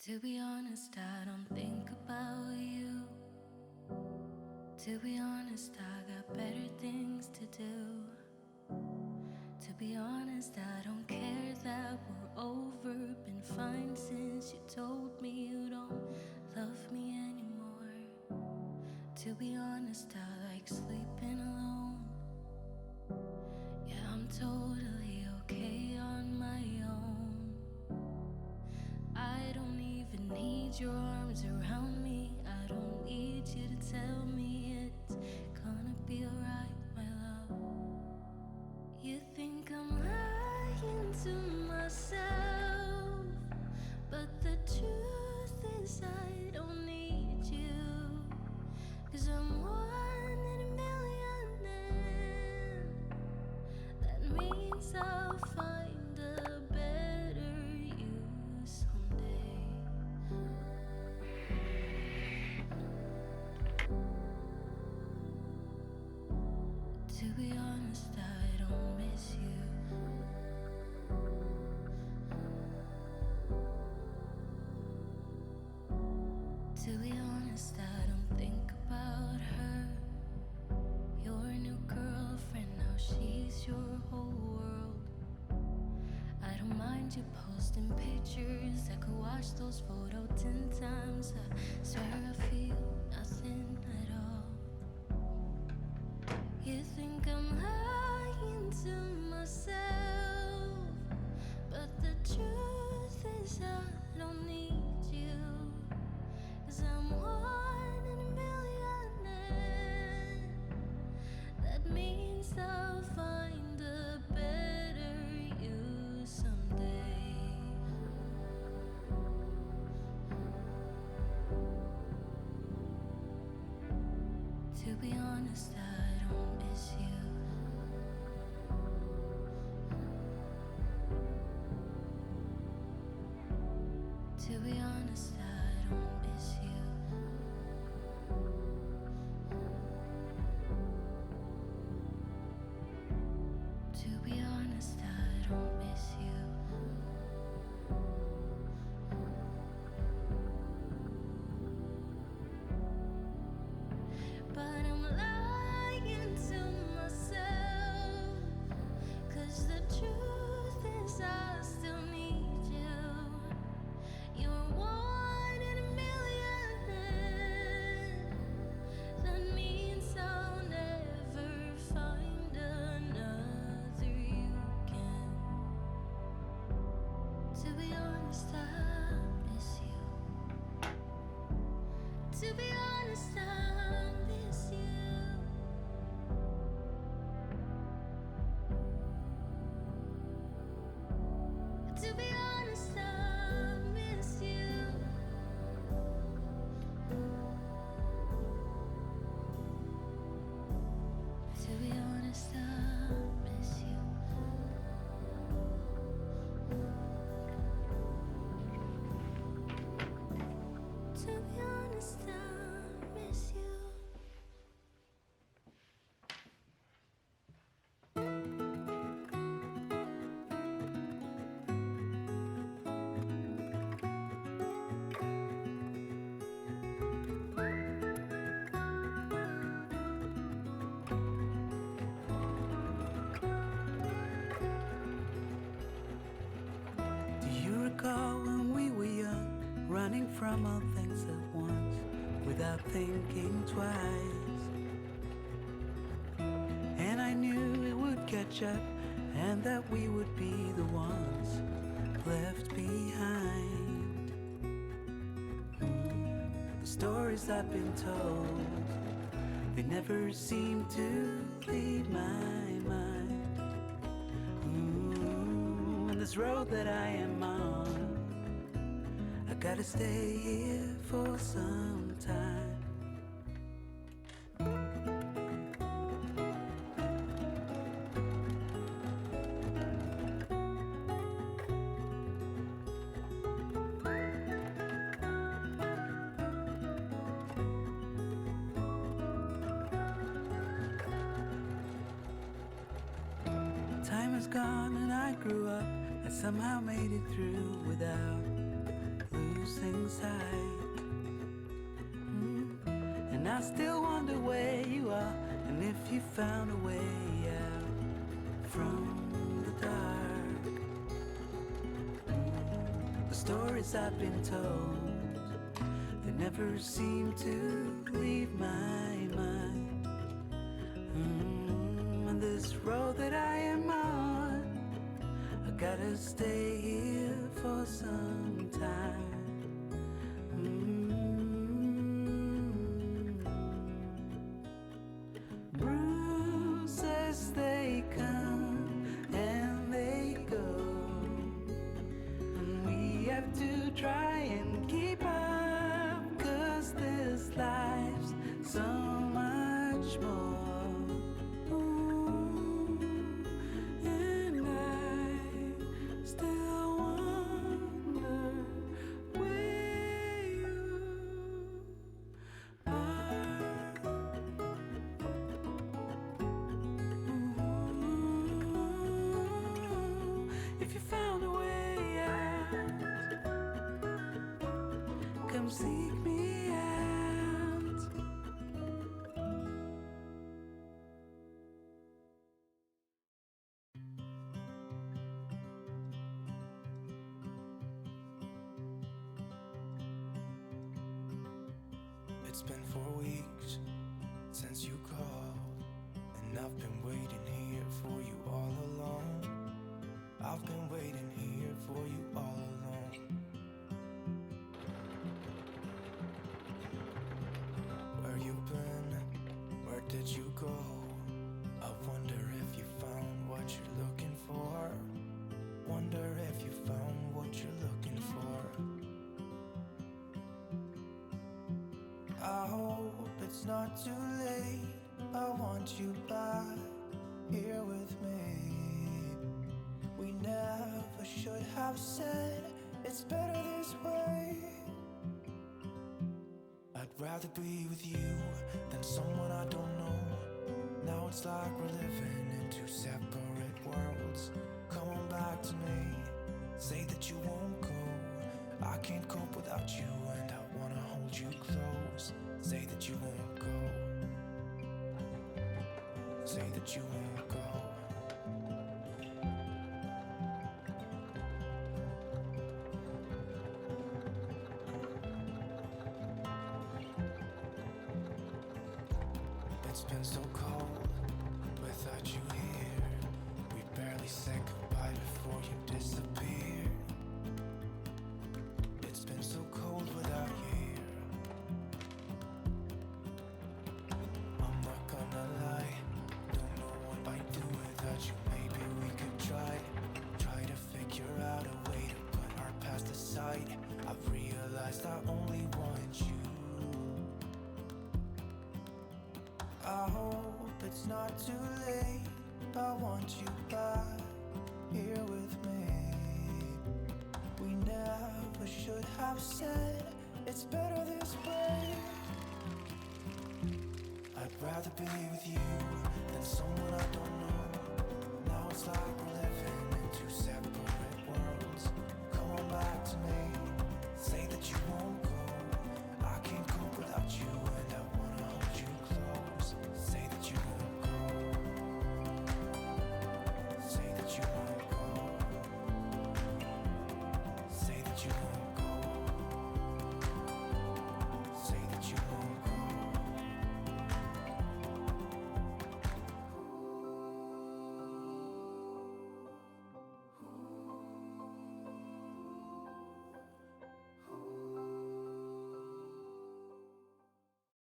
To be honest, I don't think about you. To be honest, I got better things to do. To be honest, I don't care that we're over. Been fine since you told me you don't love me anymore. To be honest, I like sleeping alone. Yeah, I'm totally okay on my own. I don't even need your arms around me. I don't need you to tell me it's gonna be alright, my love. You think I'm lying to myself, but the truth is I don't need you. 'Cause I'm one in a million, and that means I'll find a better you someday. To be honest, I don't miss you. To be honest, I don't think about her. Your new girlfriend, now she's your whole world. I don't mind you posting pictures. I could watch those photos 10 times. I swear I feel nothing at all. You think I'm lying to myself, but the truth is I don't need you. 'Cause I'm one in a million, and that means I'll find a better you someday. To be honest, I don't miss you. To be honest, I don't miss you. To be honest, I don't miss you. But I'm lying to myself, 'cause the truth is I still need you. You're one in a million, that means I'll never find another you can. To be honest, I miss you. To be honest, I miss you. To be honest, I miss you. To be honest, I miss you. To be honest, I miss you. Do you recall when we were young, running from all things at once, without thinking twice? And I knew it would catch up, and that we would be the ones left behind. The stories I've been told, they never seem to leave my mind. And this road that I am on, I gotta stay here for some time. Time is gone and I grew up. I somehow made it through without losing losing sight. And I still wonder where you are, and if you found a way out from the dark. The stories I've been told, they never seem to leave my mind. On this road that I am on, I gotta stay here for some time. Bruises, they come and they go, and we have to try and keep up, 'cause this life's so much more. Ooh, and I still wonder where you are. Ooh, if you found a way out, come seek me out. It's been 4 weeks since you called, and I've been waiting here for you all along. I've been waiting here for you all along. Where you been? Where did you go? I wonder if you found what you're looking for. Wonder if you found what you're looking for. I hope it's not too late. I want you back here with me. We never should have said it's better this way. I'd rather be with you than someone I don't know. Now it's like we're living in two separate worlds. Come on back to me, say that you won't go. I can't cope without you, and I wanna hold you close. Say that you won't go. Say that you won't go. It's been so cold without you here. We barely said goodbye before you disappeared. It's been so cold without you here. I'm not gonna lie, don't know what I'd do without you. Maybe we could try to figure out a way to put our past aside. I've realized I only want you. I hope it's not too late. I want you back here with me. We never should have said it's better this way. I'd rather be with you than someone I don't know. Now it's like we're living in two separate worlds. Come on back to me,